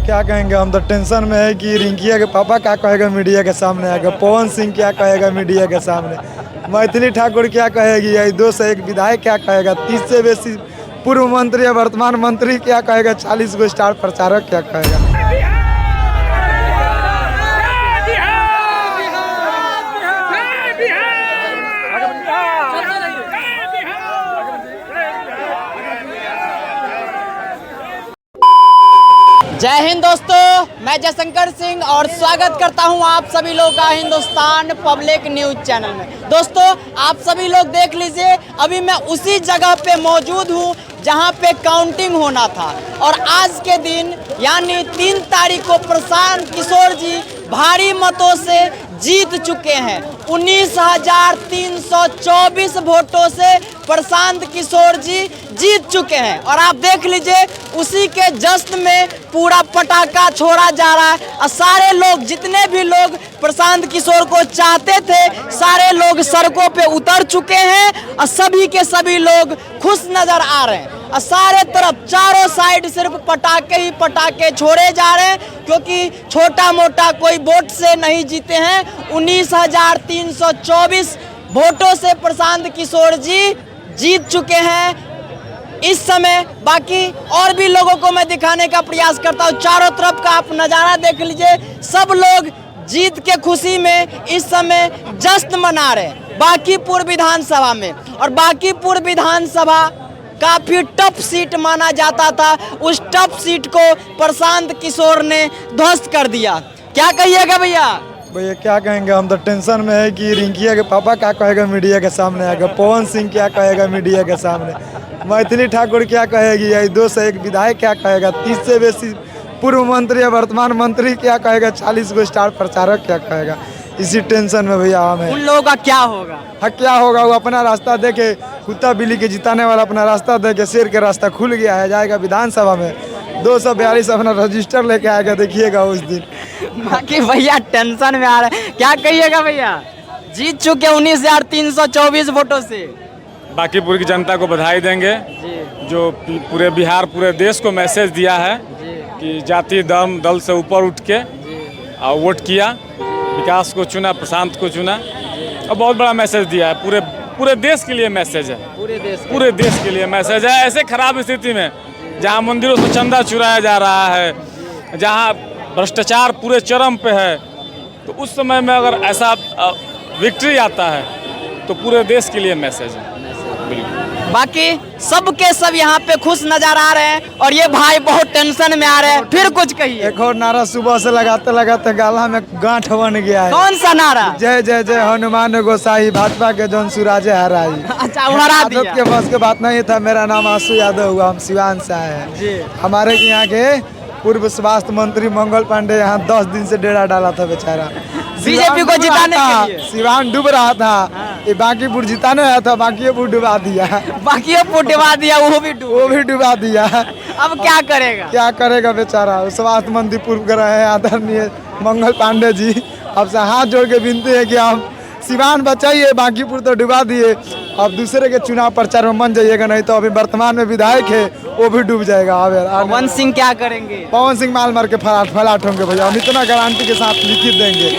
क्या कहेंगे, हम तो टेंशन में है कि रिंकिया के पापा क्या कहेगा मीडिया के सामने आएगा, पवन सिंह क्या कहेगा मीडिया के सामने, मैथिली ठाकुर क्या कहेगी, यही 201 विधायक क्या कहेगा, 30 से बेसी पूर्व मंत्री या वर्तमान मंत्री क्या कहेगा, 40 गो स्टार प्रचारक क्या कहेगा। जय हिंद दोस्तों, मैं जयशंकर सिंह और स्वागत करता हूं आप सभी लोग का हिंदुस्तान पब्लिक न्यूज चैनल में। दोस्तों आप सभी लोग देख लीजिए, अभी मैं उसी जगह पे मौजूद हूं जहां पे काउंटिंग होना था और आज के दिन यानी 3 तारीख को प्रशांत किशोर जी भारी मतों से जीत चुके हैं। 19,324 वोटों से प्रशांत किशोर जी जीत चुके हैं और आप देख लीजिए उसी के जश्न में पूरा पटाखा छोड़ा जा रहा है और सारे लोग, जितने भी लोग प्रशांत किशोर को चाहते थे, सारे लोग सड़कों पे उतर चुके हैं और सभी के सभी लोग खुश नजर आ रहे हैं और सारे तरफ चारों साइड सिर्फ पटाखे ही पटाखे छोड़े जा रहे हैं क्योंकि छोटा मोटा कोई वोट से नहीं जीते हैं। 19,324 वोटों से प्रशांत किशोर जी जीत चुके हैं। इस समय बाकी और भी लोगों को मैं दिखाने का प्रयास करता हूँ। चारों तरफ का आप नज़ारा देख लीजिए, सब लोग जीत के खुशी में इस समय जश्न मना रहे हैं बांकीपुर विधानसभा में। और बांकीपुर विधानसभा काफ़ी टफ सीट माना जाता था, उस टफ सीट को प्रशांत किशोर ने ध्वस्त कर दिया। क्या कहिएगा भैया? भैया क्या कहेंगे, हम तो टेंशन में है कि रिंकिया के पापा क्या कहेगा मीडिया के सामने आएगा, पवन सिंह क्या कहेगा मीडिया के सामने, मैथिली ठाकुर क्या कहेगी, यही 201 विधायक क्या कहेगा, 30 से बेसी पूर्व मंत्री या वर्तमान मंत्री क्या कहेगा, 40 गो स्टार प्रचारक क्या कहेगा। इसी टेंशन में भैया हम हैं। उन लोगों का क्या होगा? हाँ क्या होगा, वो अपना रास्ता देखे, कुत्ता बिल्ली के जिताने वाला अपना रास्ता देखे, शेर के रास्ता खुल गया है, जाएगा विधानसभा में 242 अपना रजिस्टर लेके आएगा, देखिएगा उस दिन। बाकी भैया टेंशन में आ रहे हैं, क्या कहिएगा भैया? जीत चुके 19,324 वोटों से। बांकीपुर की जनता को बधाई देंगे जो पूरे बिहार पूरे देश को मैसेज दिया है कि जाति धर्म दल से ऊपर उठ के और वोट किया, विकास को चुना, प्रशांत को चुना और बहुत बड़ा मैसेज दिया है। पूरे देश के लिए मैसेज है, पूरे देश के लिए मैसेज है। ऐसे खराब स्थिति में जहां मंदिरों से चंदा चुराया जा रहा है, जहां भ्रष्टाचार पूरे चरम पे है, तो उस समय में अगर ऐसा विक्ट्री आता है तो पूरे देश के लिए मैसेज है। बाकी सब के सब यहाँ पे खुश नजर आ रहे हैं और ये भाई बहुत टेंशन में आ रहे हैं। फिर कुछ कहिए। एक और नारा सुबह से लगाते लगाते गाला में गांठ बन गया है। कौन सा नारा? जय जय जय हनुमान गोसाई, भाजपा के जौन सुराजे हराई। अच्छा, वो हरा दिया। के बस के बात नहीं था। मेरा नाम आशु यादव हुआ, हम सिवान से आए हैं। हमारे यहाँ के पूर्व स्वास्थ्य मंत्री मंगल पांडे यहाँ 10 दिन से डेरा डाला था बेचारा, बीजेपी को जिताने के लिए। सिवान डूब रहा था, ये बांकीपुर जिताने आया था, बांकीपुर डुबा दिया, बांकीपुर डुबा दिया, वो भी डुबा दिया। अब क्या करेगा बेचारा? स्वास्थ्य मंत्री पूर्व कर रहे हैं आदरणीय मंगल पांडे जी, आपसे हाथ जोड़ के विनती है कि आप सिवान बचाइए, बांकीपुर तो डुबा दिए, अब दूसरे के चुनाव प्रचार में मन जाइएगा, नहीं तो अभी वर्तमान में विधायक है वो भी डूब जाएगा। पवन सिंह क्या करेंगे? पवन सिंह माल मार के फलाट होंगे भैया, हम इतना गारंटी के साथ लिखित देंगे,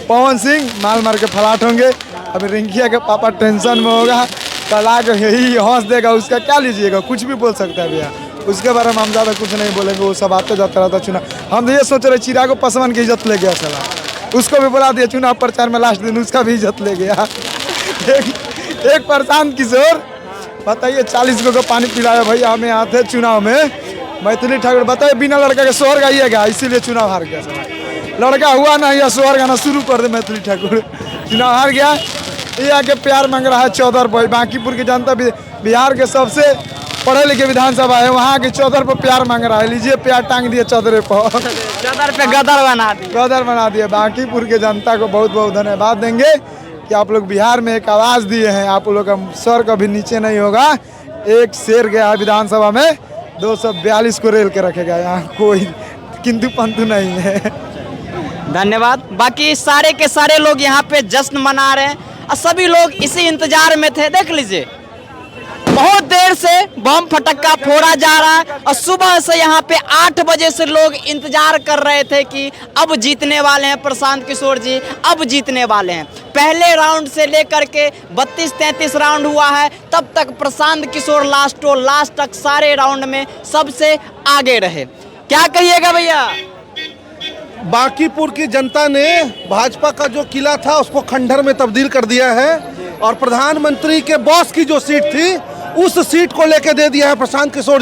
पवन सिंह माल मार के फलाट होंगे। अभी रिंकिया के पापा टेंशन में होगा, तलाक यही हंस देगा, उसका क्या लीजिएगा, कुछ भी बोल सकता है भैया, उसके बारे में हम ज़्यादा कुछ नहीं बोलेंगे, वो सब आते जाता रहता चुनाव। हम तो ये सोच रहे चिरागो पासवान की इज्जत ले गया चला, उसको भी बुला दिया चुनाव प्रचार में, लास्ट दिन उसका भी इज्जत ले गया। एक प्रशांत किशोर बताइए 40 को पानी पिलाया भैया, हमें यहाँ थे चुनाव में। मैथिली ठाकुर बताइए बिना लड़का के सोहर गाइएगा, इसीलिए चुनाव हार गया सब। लड़का हुआ ना या सोहर गाना शुरू कर दे मैथिली ठाकुर, चुनाव हार गया। ये आके प्यार मांग रहा है 14 पर। बांकीपुर की जनता बिहार के सबसे पढ़े लिखे विधानसभा है, वहाँ के 14 पर प्यार मांग रहा है, लीजिए प्यार टांग दिए 14 पर, 14 पे गदर बना दिए। बांकीपुर के जनता को बहुत बहुत धन्यवाद देंगे कि आप लोग बिहार में एक आवाज़ दिए हैं, आप लोग का सर कभी नीचे नहीं होगा। एक शेर गया विधानसभा में 242 को रेल के रखेगा, यहाँ कोई किंतु पंतु नहीं है। धन्यवाद। बाकी सारे के सारे लोग यहाँ पे जश्न मना रहे हैं और सभी लोग इसी इंतजार में थे। देख लीजिए बहुत देर से बम फटक्का फोड़ा जा रहा है और सुबह से यहाँ पे 8 बजे से लोग इंतजार कर रहे थे कि अब जीतने वाले हैं प्रशांत किशोर जी, अब जीतने वाले हैं। पहले राउंड से लेकर के 32-33 राउंड हुआ है, तब तक प्रशांत किशोर लास्ट तक सारे राउंड में सबसे आगे रहे। क्या कहिएगा भैया? बांकीपुर की जनता ने भाजपा का जो किला था उसको खंडहर में तब्दील कर दिया है और प्रधानमंत्री के बॉस की जो सीट थी उस सीट को लेकर दे दिया है प्रशांत किशोर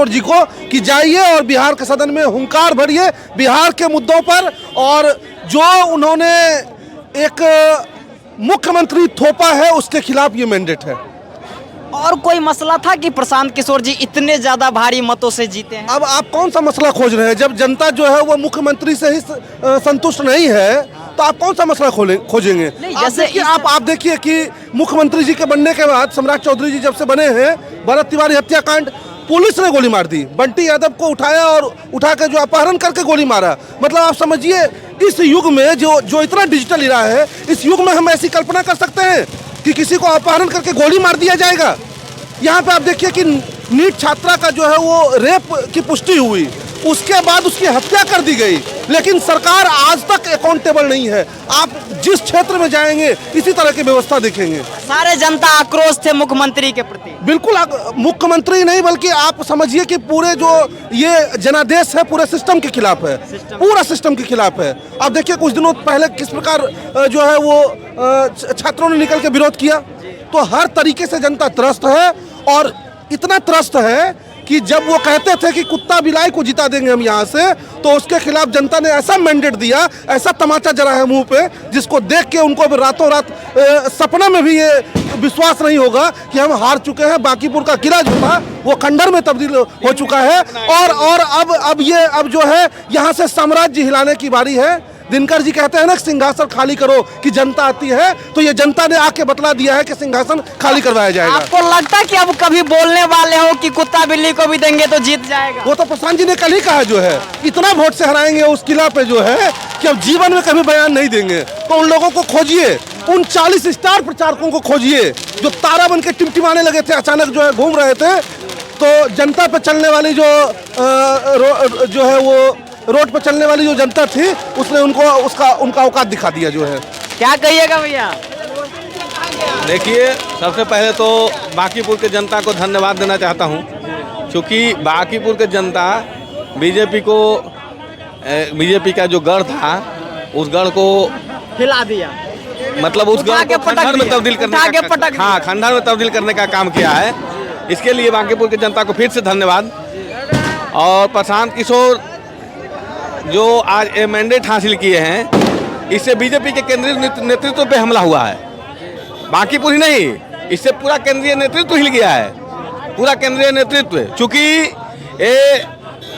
जी को कि जाइए और बिहार के सदन में हुंकार भरिए बिहार के मुद्दों पर। और जो उन्होंने एक मुख्यमंत्री थोपा है उसके खिलाफ ये मैंडेट है। और कोई मसला था कि प्रशांत किशोर जी इतने ज्यादा भारी मतों से जीते हैं? अब आप कौन सा मसला खोज रहे हैं? जब जनता जो है वो मुख्यमंत्री से ही संतुष्ट नहीं है तो आप कौन सा मसला खोजेंगे? जैसे आप देखिए कि मुख्यमंत्री जी के बनने के बाद सम्राट चौधरी जी जब से बने हैं, भरत तिवारी हत्याकांड, पुलिस ने गोली मार दी, बंटी यादव को उठाया और उठा के जो अपहरण करके गोली मारा। मतलब आप समझिए इस युग में जो इतना डिजिटल इरा है, इस युग में हम ऐसी कल्पना कर सकते हैं कि किसी को अपहरण करके गोली मार दिया जाएगा? यहाँ पे आप देखिए कि नीट छात्रा का जो है वो रेप की पुष्टि हुई, उसके बाद उसकी हत्या कर दी गई, लेकिन सरकार आज तक अकाउंटेबल नहीं है। आप जिस क्षेत्र में जाएंगे इसी तरह की व्यवस्था देखेंगे। सारे जनता आक्रोश थे मुख्यमंत्री के प्रति। बिल्कुल मुख्यमंत्री नहीं बल्कि आप समझिए कि पूरे जो ये जनादेश है पूरे सिस्टम के खिलाफ है, पूरा सिस्टम के खिलाफ है। आप देखिए कुछ दिनों पहले किस प्रकार जो है वो छात्रों ने निकल के विरोध किया। तो हर तरीके से जनता त्रस्त है और इतना त्रस्त है कि जब वो कहते थे कि कुत्ता बिलाई को जिता देंगे हम यहाँ से, तो उसके खिलाफ जनता ने ऐसा मैंडेट दिया, ऐसा तमाचा जरा है मुंह पे, जिसको देख के उनको रातों रात सपना में भी ये विश्वास नहीं होगा कि हम हार चुके हैं। बांकीपुर का किला जो था वो खंडहर में तब्दील हो चुका है और अब जो है यहाँ से साम्राज्य हिलाने की बारी है। दिनकर जी कहते हैं ना सिंहासन खाली करो कि जनता आती है, तो ये जनता ने आके बतला दिया है कि सिंहासन खाली करवाया जाएगा। आपको लगता है कि अब कभी बोलने वाले हो कि कुत्ता बिल्ली को भी देंगे तो जीत जाएगा? वो तो प्रशांत जी ने कल ही कहा जो है इतना वोट से हराएंगे उस किला पे जो है कि अब जीवन में कभी बयान नहीं देंगे। तो उन लोगों को खोजिए, उन 40 स्टार प्रचारकों को खोजिए जो तारा बन के टिमटिमाने लगे थे, अचानक जो है घूम रहे थे। तो जनता पे चलने वाली जो है वो रोड पर चलने वाली जो जनता थी उसने उनका औकात दिखा दिया जो है। क्या कहिएगा भैया? देखिए, सबसे पहले तो बांकीपुर के जनता को धन्यवाद देना चाहता हूं, क्योंकि बांकीपुर के जनता बीजेपी का जो गढ़ था उस गढ़ को हिला दिया, मतलब उस गढ़ को खंडहर में तब्दील करने का काम किया है। इसके लिए बांकीपुर की जनता को फिर से धन्यवाद। और प्रशांत किशोर जो आज ये मैंडेट हासिल किए हैं, इससे बीजेपी के केंद्रीय नेतृत्व पे हमला हुआ है। बांकीपुर ही नहीं, इससे पूरा केंद्रीय नेतृत्व हिल गया है, पूरा केंद्रीय नेतृत्व। चूँकि ये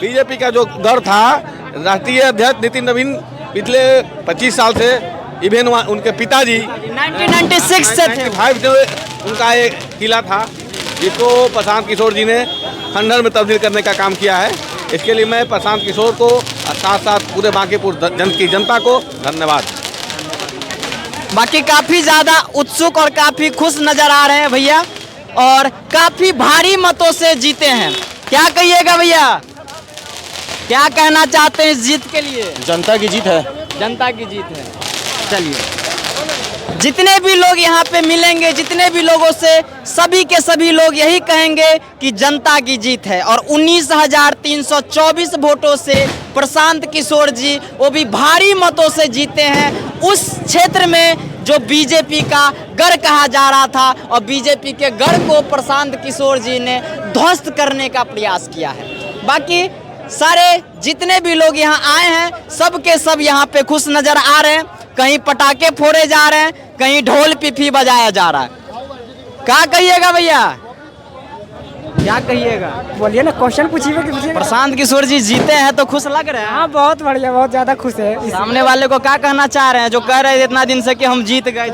बीजेपी का जो गढ़ था, राष्ट्रीय अध्यक्ष नितिन नवीन पिछले 25 साल से, इवन उनके पिताजी 1996 से थे, 1995 उनका एक किला था जिसको प्रशांत किशोर जी ने खंडहर में तब्दील करने का काम किया है। इसके लिए मैं प्रशांत किशोर को और साथ साथ पूरे बांकीपुर की जनता को धन्यवाद। बाकी काफी ज्यादा उत्सुक और काफी खुश नजर आ रहे हैं भैया और काफी भारी मतों से जीते हैं। क्या कहिएगा भैया, क्या कहना चाहते हैं इस जीत के लिए? जनता की जीत है। जनता की जीत है। चलिए, जितने भी लोग यहाँ पे मिलेंगे, जितने भी लोगों से, सभी के सभी लोग यही कहेंगे कि जनता की जीत है। और 19,324 वोटों से प्रशांत किशोर जी वो भी भारी मतों से जीते हैं उस क्षेत्र में जो बीजेपी का गढ़ कहा जा रहा था। और बीजेपी के गढ़ को प्रशांत किशोर जी ने ध्वस्त करने का प्रयास किया है। बाकी सारे जितने भी लोग यहाँ आए हैं, सब के सब यहाँ पे खुश नजर आ रहे हैं। कहीं पटाखे फोड़े जा रहे हैं, कहीं ढोल पिपी बजाया जा रहा है। क्या कहिएगा भैया, क्या कहिएगा? बोलिए ना, क्वेश्चन पूछिए कि प्रशांत किशोर जी जीते हैं तो खुश लग रहे हैं? हाँ, बहुत बढ़िया, बहुत ज्यादा खुश है। सामने वाले को क्या कहना चाह रहे हैं जो कह रहे हैं इतना दिन से कि हम जीत गए?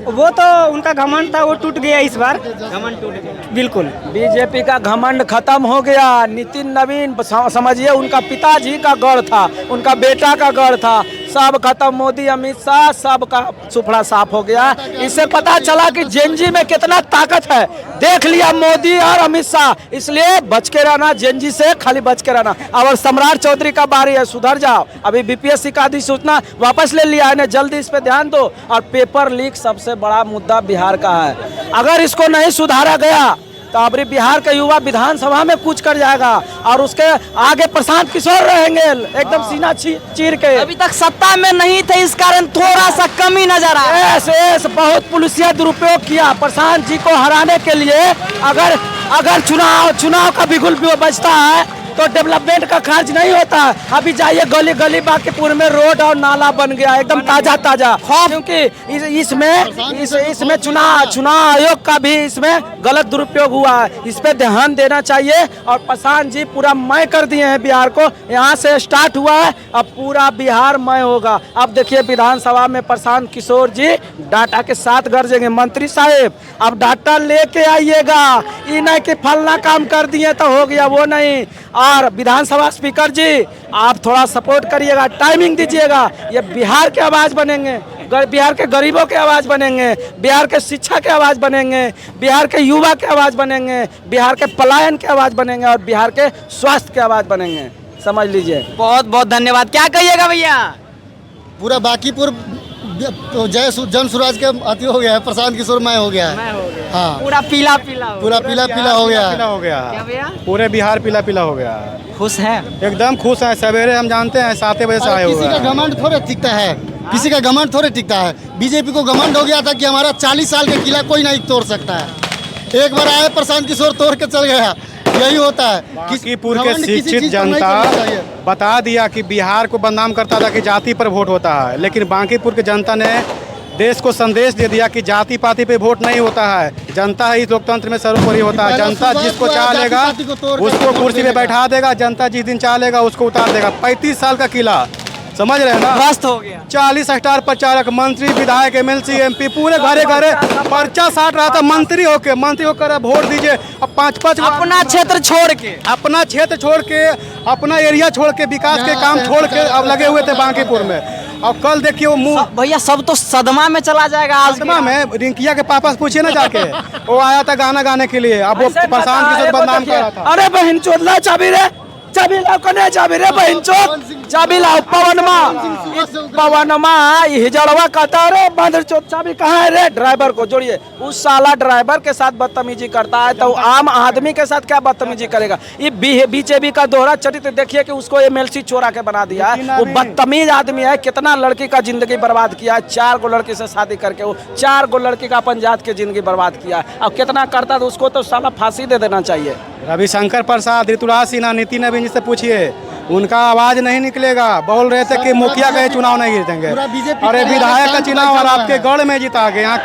वो तो उनका घमंड था, वो टूट गया इस बार। घमंड टूट गया। बिल्कुल, बीजेपी का घमंड खत्म हो गया। नितिन नवीन समझिए उनका पिताजी का गढ़ था, उनका बेटा का गढ़ था, सब खत्म। मोदी अमित शाह सबका सुफड़ा साफ हो गया। इससे पता चला कि जेनजी में कितना ताकत है। देख लिया मोदी और अमित शाह, इसलिए बच के रहना, जेनजी से खाली बच के रहना। और सम्राट चौधरी का बारी है, सुधर जाओ। अभी बीपीएससी का अधिसूचना वापस ले लिया है, जल्दी इस पे ध्यान दो। और पेपर लीक सबसे बड़ा मुद्दा बिहार का है, अगर इसको नहीं सुधारा गया तो अभी बिहार का युवा विधानसभा में कूच कर जाएगा और उसके आगे प्रशांत किशोर रहेंगे एकदम सीना चीर के। अभी तक सत्ता में नहीं थे, इस कारण थोड़ा सा कमी नजर आ रहा है। ऐसे बहुत पुलिसिया दुरुपयोग किया प्रशांत जी को हराने के लिए। अगर चुनाव का बिगुल बजता है तो डेवलपमेंट का खर्च नहीं होता। अभी जाइए गली गली बांकीपुर में रोड और नाला बन गया एकदम ताजा, क्योंकि इसमें चुनाव आयोग का भी इसमें गलत दुरुपयोग हुआ है। इस पे ध्यान देना चाहिए। और प्रशांत जी पूरा मय कर दिए हैं बिहार को, यहाँ से स्टार्ट हुआ है, अब पूरा बिहार मय होगा। अब देखिए विधानसभा में प्रशांत किशोर जी डाटा के साथ गरजेंगे। मंत्री साहेब अब डाटा लेके आइएगा, ये नहीं कि फलना काम कर दिए तो हो गया, वो नहीं। और विधानसभा स्पीकर जी आप थोड़ा सपोर्ट करिएगा, टाइमिंग दीजिएगा। ये बिहार के आवाज बनेंगे, बिहार के गरीबों के आवाज बनेंगे, बिहार के शिक्षा के आवाज बनेंगे, बिहार के युवा के आवाज बनेंगे, बिहार के पलायन के आवाज बनेंगे और बिहार के स्वास्थ्य के आवाज बनेंगे। समझ लीजिए। बहुत बहुत धन्यवाद। क्या कहिएगा भैया? पूरा बांकीपुर तो जन स्वराज के अति हो गया है, प्रशांत किशोर मय हो गया है। हाँ, पूरा पीला पूरा पीला हो गया है। क्या भैया? पूरे बिहार पीला हो गया। खुश हैं? एकदम खुश हैं। सवेरे हम जानते हैं 7 बजे से आए हुए किसी का घमंड थोड़े टिकता है, किसी का घमंड थोड़े टिकता है। बीजेपी को घमंड हो गया था कि हमारा 40 साल का किला कोई नहीं तोड़ सकता है। एक बार आए प्रशांत किशोर तोड़ के चल गया, यही होता है। बांकीपुर के शिक्षित जनता बता दिया कि बिहार को बदनाम करता था कि जाति पर वोट होता है, लेकिन बांकीपुर की जनता ने देश को संदेश दे दिया कि जाति पाति पे वोट नहीं होता है, जनता ही लोकतंत्र में सर्वोपरि होता है। जनता जिसको चाह लेगा उसको कुर्सी पे बैठा देगा, जनता जिस दिन चाह लेगा उसको उतार देगा। 35 साल का किला, समझ रहे हैं ना, ध्वस्त हो गया। 40 स्टार प्रचारक, मंत्री, विधायक, MLC, MP पूरे घरे घरे पर्चा साट रहा था। मंत्री होकर वोट दीजिए। अब 5-5 अपना क्षेत्र छोड़ के अपना एरिया छोड़ के विकास के काम छोड़ के अब लगे हुए थे बांकीपुर में। और कल देखिए वो मुंह भैया सब तो सदमा में चला जाएगा। आज सदमा में रिंकिया के पापा से पूछिए ना जाके, वो आया था गाना गाने के लिए, अब वो प्रशांत किशोर बदनाम कर रहा था। अरे बहन चोदला चाबी रे, चाबी लाओ कने, चाबी रे बहन चोद, चाबी लाओ। पवनमा हिजड़वा कहता है रे बंदर चोद, चाबी कहाँ है रे? ड्राइवर को जोड़िए। उस साला ड्राइवर के साथ बदतमीजी करता है तो आम आदमी के साथ क्या बदतमीजी करेगा? ये बीजेपी का दोहरा चरित्र देखिए कि उसको MLC चोरा के बना दिया है। वो बदतमीज आदमी है, कितना लड़की का जिंदगी बर्बाद किया है। 4 गो लड़की से शादी करके वो 4 गो लड़की का अपन जात की जिंदगी बर्बाद किया है। अब कितना करता तो उसको तो साला फांसी दे देना चाहिए। रविशंकर प्रसाद, ऋतुराज सिन्हा, नितिन नवीन जी से पूछिए, उनका आवाज नहीं निकलेगा। बोल रहे थे कि मुखिया का चुनाव नहीं जीतेंगे, अरे विधायक का चुनाव और आपके गढ़ में जीता गया।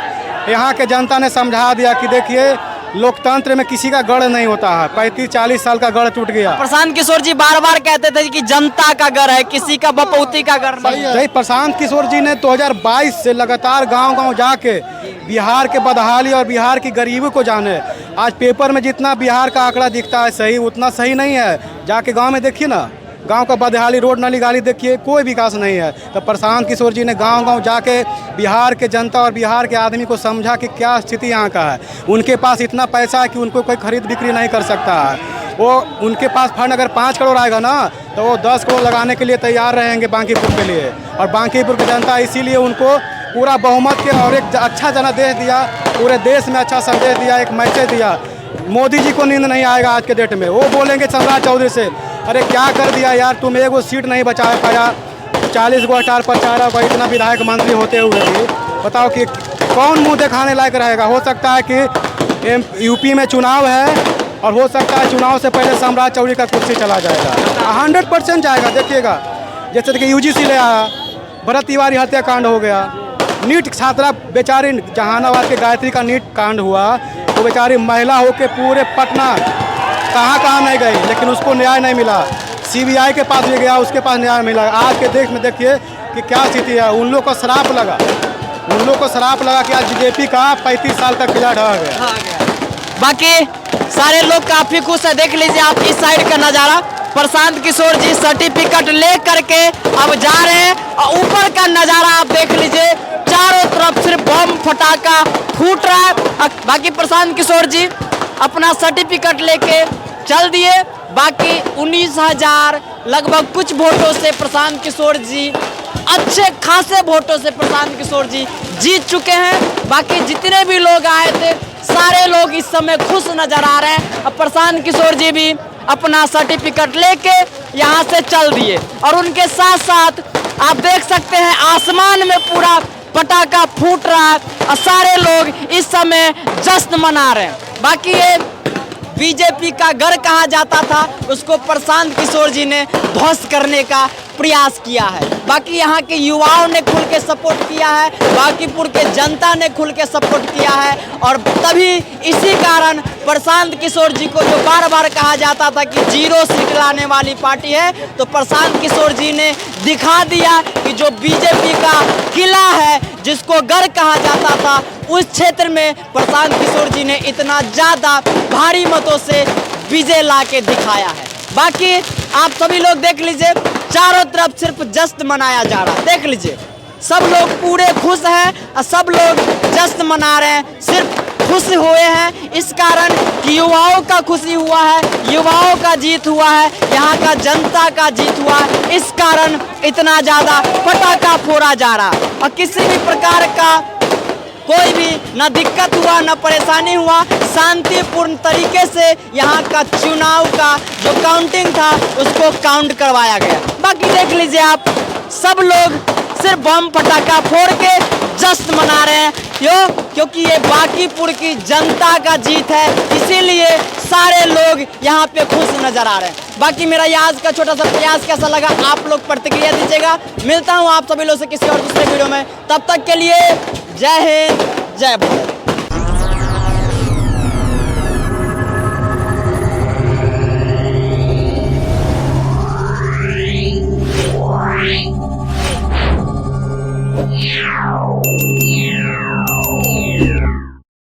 यहाँ के जनता ने समझा दिया कि देखिए लोकतंत्र में किसी का गढ़ नहीं होता है। 35-40 साल का गढ़ टूट गया। प्रशांत किशोर जी बार बार कहते थे कि जनता का गढ़ है, किसी का बपौती का गढ़ नहीं है। प्रशांत किशोर जी ने 2022 से लगातार गांव-गांव जाके बिहार के बदहाली और बिहार की गरीबी को जाने। आज पेपर में जितना बिहार का आंकड़ा दिखता है सही, उतना सही नहीं है। जाके गाँव में देखिए ना, गांव का बदहाली, रोड नाली गाली देखिए, कोई विकास नहीं है। तो प्रशांत किशोर जी ने गांव-गांव जाके बिहार के जनता और बिहार के आदमी को समझा कि क्या स्थिति यहाँ का है। उनके पास इतना पैसा है कि उनको कोई खरीद बिक्री नहीं कर सकता है। वो उनके पास फंड अगर 5 करोड़ आएगा ना तो वो 10 करोड़ लगाने के लिए तैयार रहेंगे बांकीपुर के लिए। और बांकीपुर की जनता इसीलिए उनको पूरा बहुमत के और एक अच्छा जनादेश दिया, पूरे देश में अच्छा संदेश दिया, एक मैसेज दिया। मोदी जी को नींद नहीं आएगा आज के डेट में। वो बोलेंगे सम्राट चौधरी से, अरे क्या कर दिया यार, तुम 1 सीट नहीं बचा पाया, 40 गो स्टार प्रचारक और इतना विधायक मंत्री होते हुए भी बताओ कि कौन मुंह दिखाने लायक रहेगा। हो सकता है कि यूपी में चुनाव है और हो सकता है चुनाव से पहले सम्राट चौधरी का कुर्सी चला जाएगा। 100% जाएगा। देखिएगा जैसे कि UGC ले आया, भरत तिवारी हत्याकांड हो गया, नीट छात्रा बेचारी जहानाबाद के गायत्री का नीट कांड हुआ तो बेचारी महिला होके पूरे पटना कहाँ नहीं गई, लेकिन उसको न्याय नहीं मिला। CBI के पास भी गया, उसके पास न्याय मिला। आज के देश में देखिए कि क्या स्थिति है। उन लोग को श्राप लगा कि आज BJP का 35 साल का किला ढह गया। बाकी सारे लोग काफी खुश है। देख लीजिए आप इस साइड का नजारा। प्रशांत किशोर जी सर्टिफिकेट ले करके अब जा रहे हैं और ऊपर का नज़ारा आप देख लीजिए, चारों तरफ सिर्फ बम फटाका फूट रहा है। बाकी प्रशांत किशोर जी अपना सर्टिफिकेट लेके चल दिए। बाकी 19,000 लगभग कुछ वोटों से प्रशांत किशोर जी, अच्छे खासे वोटों से प्रशांत किशोर जी जीत चुके हैं। बाकी जितने भी लोग आए थे सारे लोग इस समय खुश नजर आ रहे हैं। अब प्रशांत किशोर जी भी अपना सर्टिफिकेट लेके यहाँ से चल दिए और उनके साथ साथ आप देख सकते हैं आसमान में पूरा पटाखा फूट रहा है और सारे लोग इस समय जश्न मना रहे हैं। बाकी ये बीजेपी का घर कहा जाता था, उसको प्रशांत किशोर जी ने ध्वस्त करने का प्रयास किया है। बाकी यहाँ के युवाओं ने खुल के सपोर्ट किया है, बांकीपुर के जनता ने खुल के सपोर्ट किया है और तभी इसी कारण प्रशांत किशोर जी को जो बार बार कहा जाता था कि 0 सीट लाने वाली पार्टी है, तो प्रशांत किशोर जी ने दिखा दिया कि जो बीजेपी का किला है, जिसको गढ़ कहा जाता था, उस क्षेत्र में प्रशांत किशोर जी ने इतना ज़्यादा भारी मतों से विजय ला के दिखाया है। बाकी आप सभी लोग देख लीजिए, चारों तरफ सिर्फ जश्न मनाया जा रहा है। देख लीजिए, सब लोग पूरे खुश हैं और सब लोग जश्न मना रहे हैं, सिर्फ खुश हुए हैं इस कारण कि युवाओं का खुशी हुआ है, युवाओं का जीत हुआ है, यहाँ का जनता का जीत हुआ है, इस कारण इतना ज़्यादा पटाखा फोड़ा जा रहा है और किसी भी प्रकार का कोई भी ना दिक्कत हुआ ना परेशानी हुआ, शांतिपूर्ण तरीके से यहाँ का चुनाव का जो काउंटिंग था उसको काउंट करवाया गया। बाकी देख लीजिए आप, सब लोग सिर्फ बम पटाखा फोड़ के जश्न मना रहे हैं, क्योंकि ये बांकीपुर की जनता का जीत है, इसीलिए सारे लोग यहाँ पे खुश नजर आ रहे हैं। बाकी मेरा ये आज का छोटा सा प्रयास कैसा लगा आप लोग प्रतिक्रिया दीजिएगा। मिलता हूँ आप सभी लोग से किसी और दूसरे वीडियो में, तब तक के लिए जय हिंद, जय भारत। Yeah.